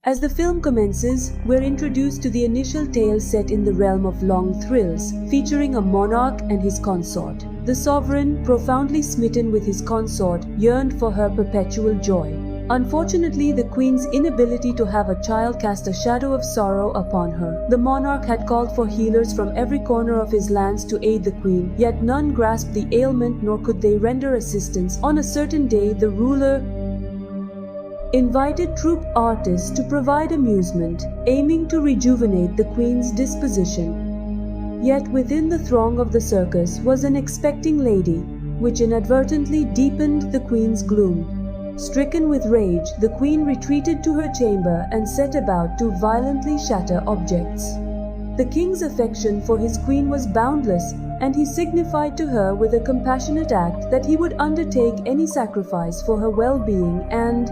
As the film commences, we're introduced to the initial tale set in the realm of long thrills, featuring a monarch and his consort. The sovereign, profoundly smitten with his consort, yearned for her perpetual joy. Unfortunately, the queen's inability to have a child cast a shadow of sorrow upon her. The monarch had called for healers from every corner of his lands to aid the queen, yet none grasped the ailment nor could they render assistance. On a certain day, the ruler invited troupe artists to provide amusement, aiming to rejuvenate the queen's disposition. Yet within the throng of the circus was an expecting lady, which inadvertently deepened the queen's gloom. Stricken with rage, the queen retreated to her chamber and set about to violently shatter objects. The king's affection for his queen was boundless, and he signified to her with a compassionate act that he would undertake any sacrifice for her well-being. And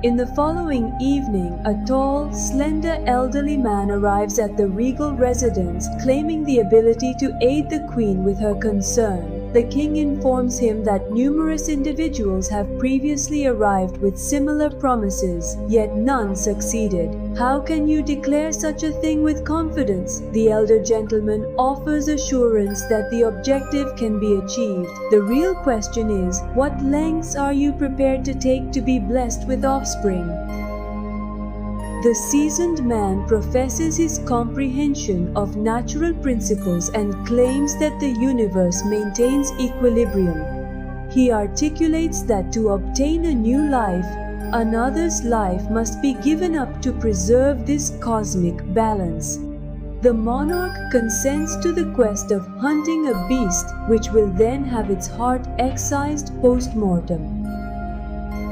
in the following evening, a tall, slender elderly man arrives at the regal residence, claiming the ability to aid the queen with her concern. The king informs him that numerous individuals have previously arrived with similar promises, yet none succeeded. "How can you declare such a thing with confidence?" The elder gentleman offers assurance that the objective can be achieved. The real question is, what lengths are you prepared to take to be blessed with offspring? The seasoned man professes his comprehension of natural principles and claims that the universe maintains equilibrium. He articulates that to obtain a new life, another's life must be given up to preserve this cosmic balance. The monarch consents to the quest of hunting a beast, which will then have its heart excised post-mortem.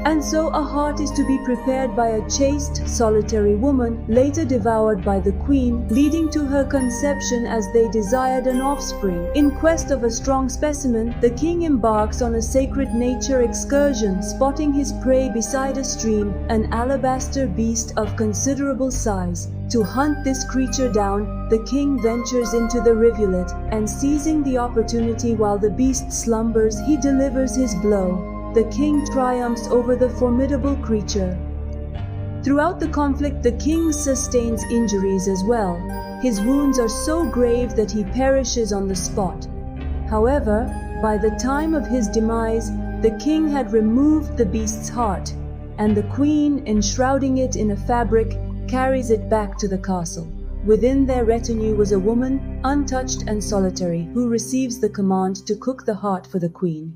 And so a heart is to be prepared by a chaste, solitary woman, later devoured by the queen, leading to her conception as they desired an offspring. In quest of a strong specimen, the king embarks on a sacred nature excursion, spotting his prey beside a stream, an alabaster beast of considerable size. To hunt this creature down, the king ventures into the rivulet, and seizing the opportunity while the beast slumbers, he delivers his blow. The king triumphs over the formidable creature. Throughout the conflict, the king sustains injuries as well. His wounds are so grave that he perishes on the spot. However, by the time of his demise, the king had removed the beast's heart, and the queen, enshrouding it in a fabric, carries it back to the castle. Within their retinue was a woman, untouched and solitary, who receives the command to cook the heart for the queen.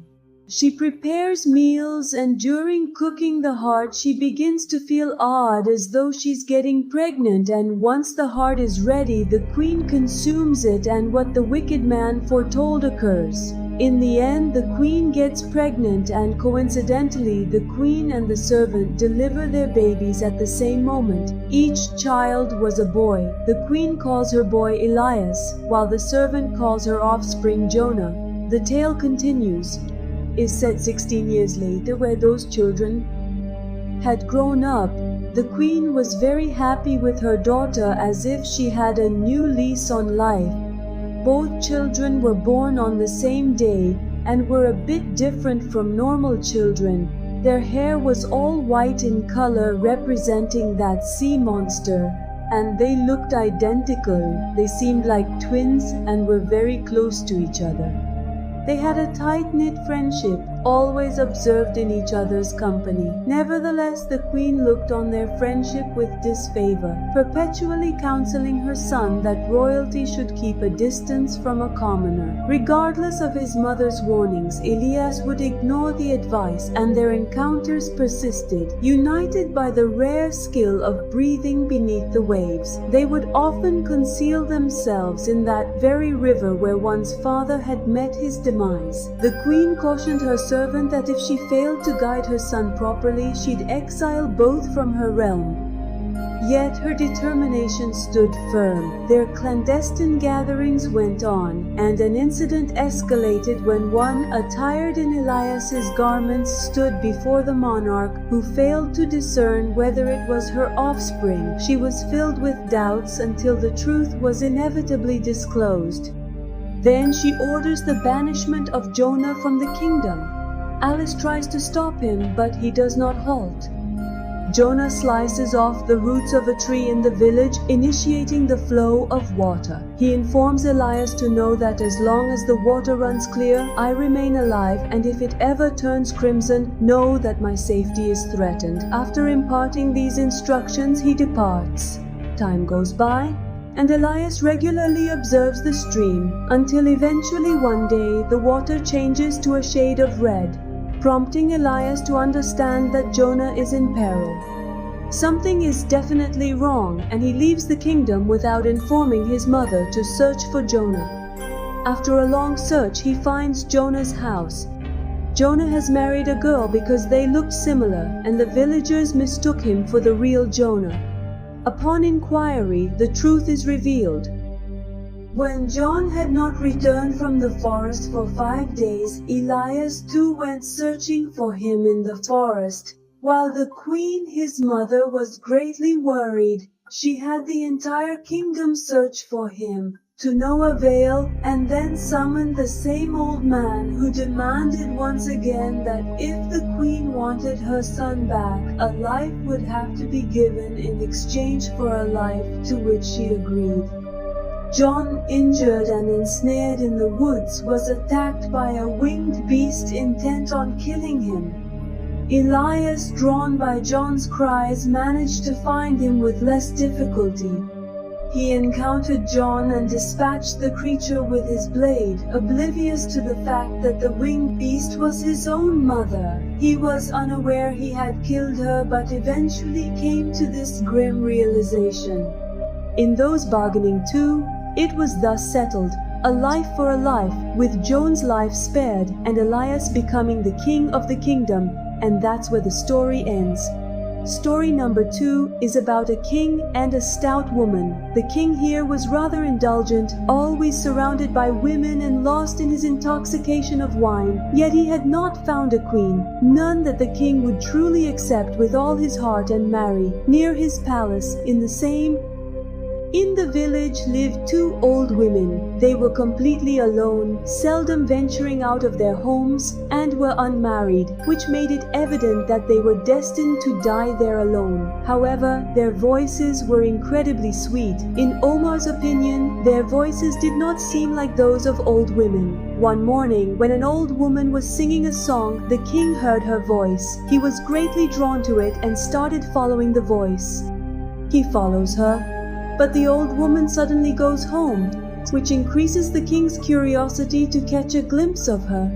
She prepares meals, and during cooking the heart she begins to feel odd, as though she's getting pregnant, and once the heart is ready, the queen consumes it and what the wicked man foretold occurs. In the end, the queen gets pregnant, and coincidentally, the queen and the servant deliver their babies at the same moment. Each child was a boy. The queen calls her boy Elias, while the servant calls her offspring Jonah. The tale continues. Is set 16 years later, where those children had grown up. The queen was very happy with her daughter, as if she had a new lease on life. Both children were born on the same day and were a bit different from normal children. Their hair was all white in color, representing that sea monster, and they looked identical. They seemed like twins and were very close to each other. They had a tight-knit friendship, always observed in each other's company. Nevertheless, the queen looked on their friendship with disfavor, perpetually counseling her son that royalty should keep a distance from a commoner. Regardless of his mother's warnings, Elias would ignore the advice, and their encounters persisted. United by the rare skill of breathing beneath the waves, they would often conceal themselves in that very river where one's father had met his demise. The queen cautioned her servant that if she failed to guide her son properly, she'd exile both from her realm. Yet her determination stood firm. Their clandestine gatherings went on, and an incident escalated when one, attired in Elias's garments, stood before the monarch, who failed to discern whether it was her offspring. She was filled with doubts until the truth was inevitably disclosed. Then she orders the banishment of Jonah from the kingdom. Alice tries to stop him, but he does not halt. Jonah slices off the roots of a tree in the village, initiating the flow of water. He informs Elias to know that as long as the water runs clear, I remain alive, and if it ever turns crimson, know that my safety is threatened. After imparting these instructions, he departs. Time goes by, and Elias regularly observes the stream until eventually one day the water changes to a shade of red, prompting Elias to understand that Jonah is in peril. Something is definitely wrong, and he leaves the kingdom without informing his mother to search for Jonah. After a long search, he finds Jonah's house. Jonah has married a girl because they looked similar, and the villagers mistook him for the real Jonah. Upon inquiry, the truth is revealed. When John had not returned from the forest for 5 days, Elias too went searching for him in the forest. While the queen, his mother, was greatly worried, she had the entire kingdom search for him, to no avail, and then summoned the same old man who demanded once again that if the queen wanted her son back, a life would have to be given in exchange for a life, to which she agreed. John, injured and ensnared in the woods, was attacked by a winged beast intent on killing him. Elias, drawn by John's cries, managed to find him with less difficulty. He encountered John and dispatched the creature with his blade, oblivious to the fact that the winged beast was his own mother. He was unaware he had killed her, but eventually came to this grim realization. In those bargaining too, it was thus settled, a life for a life, with John's life spared and Elias becoming the king of the kingdom, and that's where the story ends. Story number 2 is about a king and a stout woman. The king here was rather indulgent, always surrounded by women and lost in his intoxication of wine. Yet he had not found a queen, none that the king would truly accept with all his heart and marry. Near his palace, in the village lived 2 old women. They were completely alone, seldom venturing out of their homes, and were unmarried, which made it evident that they were destined to die there alone. However, their voices were incredibly sweet. In Omar's opinion, their voices did not seem like those of old women. One morning, when an old woman was singing a song, the king heard her voice. He was greatly drawn to it and started following the voice. He follows her, but the old woman suddenly goes home, which increases the king's curiosity to catch a glimpse of her,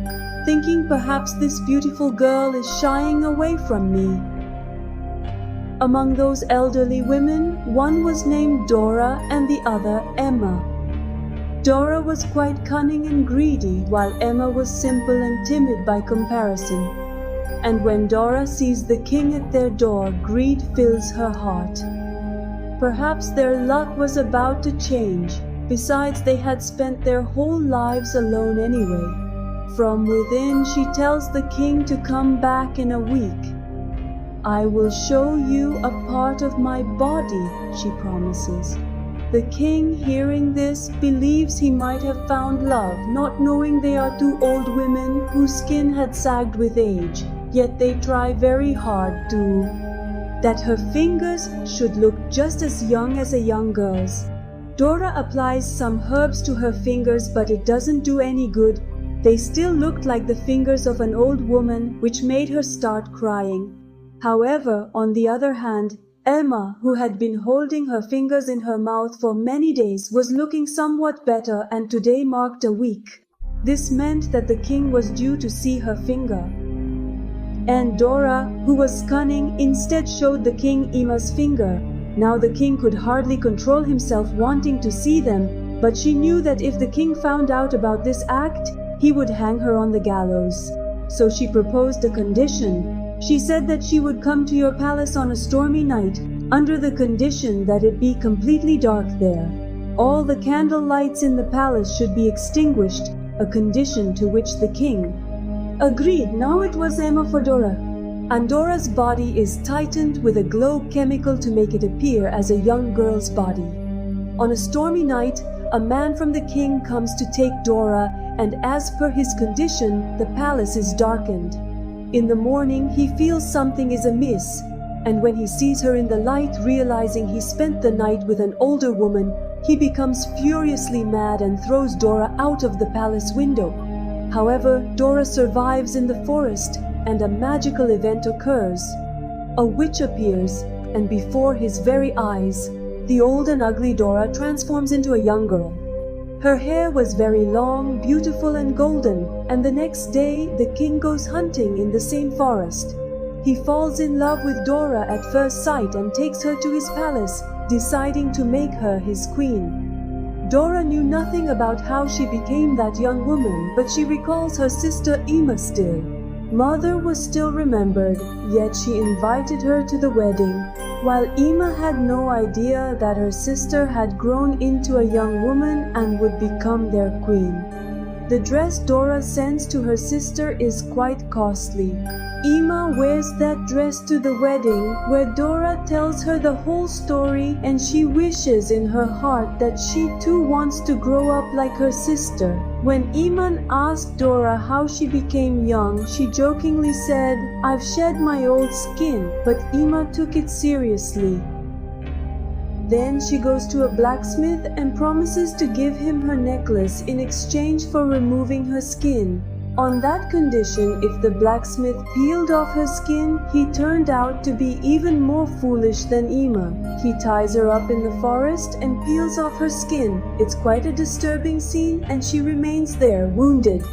thinking perhaps this beautiful girl is shying away from me. Among those elderly women, one was named Dora and the other Emma. Dora was quite cunning and greedy, while Emma was simple and timid by comparison. And when Dora sees the king at their door, greed fills her heart. Perhaps their luck was about to change. Besides, they had spent their whole lives alone anyway. From within, she tells the king to come back in a week. I will show you a part of my body, she promises. The king, hearing this, believes he might have found love, not knowing they are 2 old women whose skin had sagged with age. Yet they try very hard that her fingers should look just as young as a young girl's. Dora applies some herbs to her fingers, but it doesn't do any good. They still looked like the fingers of an old woman, which made her start crying. However, on the other hand, Emma, who had been holding her fingers in her mouth for many days, was looking somewhat better, and today marked a week. This meant that the king was due to see her finger. And Dora, who was cunning, instead showed the king Emma's finger. Now the king could hardly control himself wanting to see them, but she knew that if the king found out about this act, he would hang her on the gallows. So she proposed a condition. She said that she would come to your palace on a stormy night, under the condition that it be completely dark there. All the candle lights in the palace should be extinguished, a condition to which the king agreed. Now it was Emma for Dora. And Dora's body is tightened with a glow chemical to make it appear as a young girl's body. On a stormy night, a man from the king comes to take Dora, and as per his condition, the palace is darkened. In the morning, he feels something is amiss. and when he sees her in the light, realizing he spent the night with an older woman, he becomes furiously mad and throws Dora out of the palace window. However, Dora survives in the forest, and a magical event occurs. A witch appears, and before his very eyes, the old and ugly Dora transforms into a young girl. Her hair was very long, beautiful and golden, and the next day the king goes hunting in the same forest. He falls in love with Dora at first sight and takes her to his palace, deciding to make her his queen. Dora knew nothing about how she became that young woman, but she recalls her sister Ima still. Mother was still remembered, yet she invited her to the wedding, while Ima had no idea that her sister had grown into a young woman and would become their queen. The dress Dora sends to her sister is quite costly. Ima wears that dress to the wedding, where Dora tells her the whole story, and she wishes in her heart that she too wants to grow up like her sister. When Iman asked Dora how she became young, she jokingly said, "I've shed my old skin," but Ima took it seriously. Then she goes to a blacksmith and promises to give him her necklace in exchange for removing her skin. On that condition, if the blacksmith peeled off her skin, he turned out to be even more foolish than Ima. He ties her up in the forest and peels off her skin. It's quite a disturbing scene, and she remains there, wounded.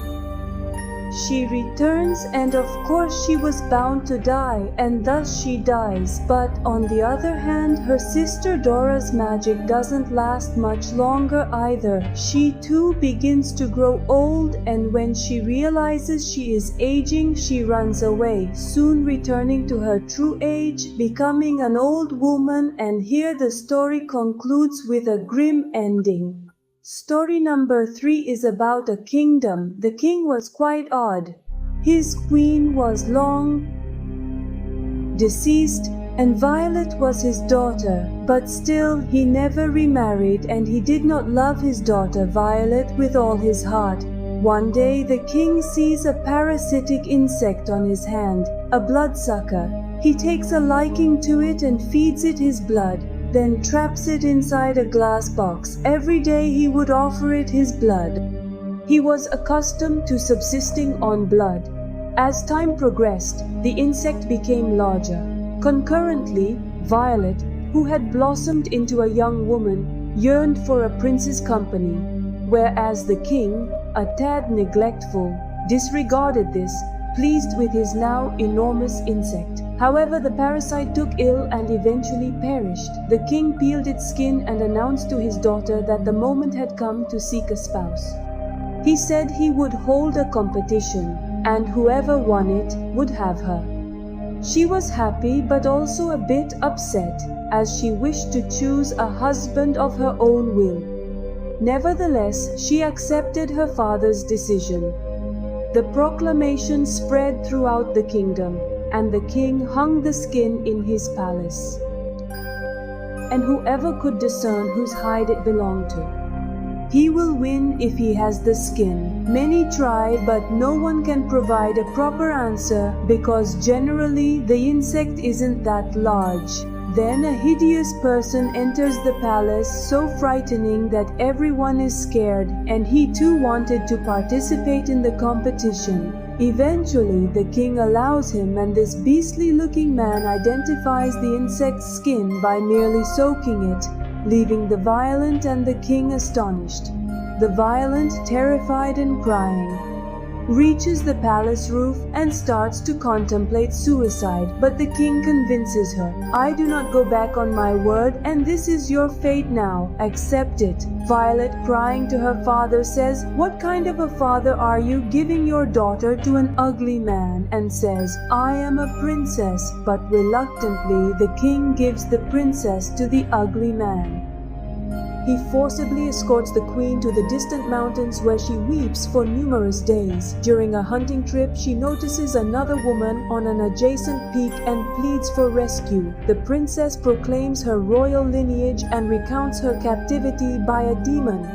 She returns, and of course she was bound to die, and thus she dies. But on the other hand, her sister Dora's magic doesn't last much longer either. She too begins to grow old, and when she realizes she is aging, she runs away, soon returning to her true age, becoming an old woman. And here the story concludes with a grim ending. Story number 3 is about a kingdom. The king was quite odd. His queen was long deceased, and Violet was his daughter. But still, he never remarried, and he did not love his daughter Violet with all his heart. One day, the king sees a parasitic insect on his hand, a bloodsucker. He takes a liking to it and feeds it his blood, then traps it inside a glass box. Every day he would offer it his blood. He was accustomed to subsisting on blood. As time progressed, the insect became larger. Concurrently, Violet, who had blossomed into a young woman, yearned for a prince's company, whereas the king, a tad neglectful, disregarded this, pleased with his now enormous insect. However, the parasite took ill and eventually perished. The king peeled its skin and announced to his daughter that the moment had come to seek a spouse. He said he would hold a competition, and whoever won it would have her. She was happy but also a bit upset, as she wished to choose a husband of her own will. Nevertheless, she accepted her father's decision. The proclamation spread throughout the kingdom, and the king hung the skin in his palace. And whoever could discern whose hide it belonged to, he will win if he has the skin. Many try, but no one can provide a proper answer because generally the insect isn't that large. Then a hideous person enters the palace, so frightening that everyone is scared, and he too wanted to participate in the competition. Eventually, the king allows him, and this beastly-looking man identifies the insect's skin by merely soaking it, leaving the Violent and the king astonished. The Violent, terrified and crying, reaches the palace roof and starts to contemplate suicide, but the king convinces her, "I do not go back on my word, and this is your fate now. Accept it." Violet, crying to her father, says, "What kind of a father are you, giving your daughter to an ugly man?" and says, "I am a princess." But reluctantly, the king gives the princess to the ugly man. He forcibly escorts the queen to the distant mountains, where she weeps for numerous days. During a hunting trip, she notices another woman on an adjacent peak and pleads for rescue. The princess proclaims her royal lineage and recounts her captivity by a demon.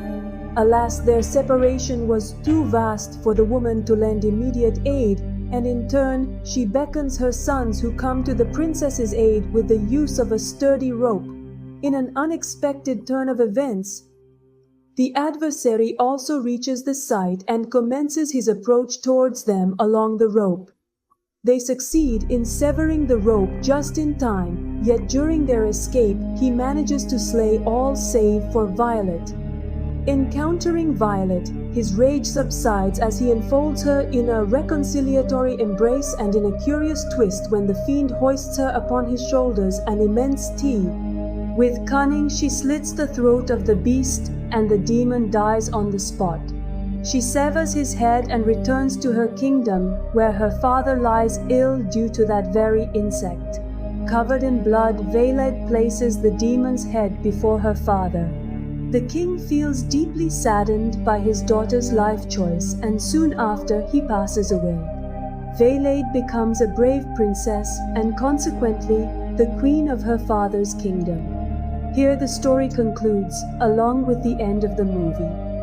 Alas, their separation was too vast for the woman to lend immediate aid, and in turn, she beckons her sons who come to the princess's aid with the use of a sturdy rope. In an unexpected turn of events, the adversary also reaches the site and commences his approach towards them along the rope. They succeed in severing the rope just in time, yet during their escape, he manages to slay all save for Violet. Encountering Violet, his rage subsides as he enfolds her in a reconciliatory embrace and in a curious twist when the fiend hoists her upon his shoulders an immense T. With cunning, she slits the throat of the beast, and the demon dies on the spot. She severs his head and returns to her kingdom, where her father lies ill due to that very insect. Covered in blood, Violet places the demon's head before her father. The king feels deeply saddened by his daughter's life choice, and soon after he passes away. Violet becomes a brave princess and consequently the queen of her father's kingdom. Here the story concludes, along with the end of the movie.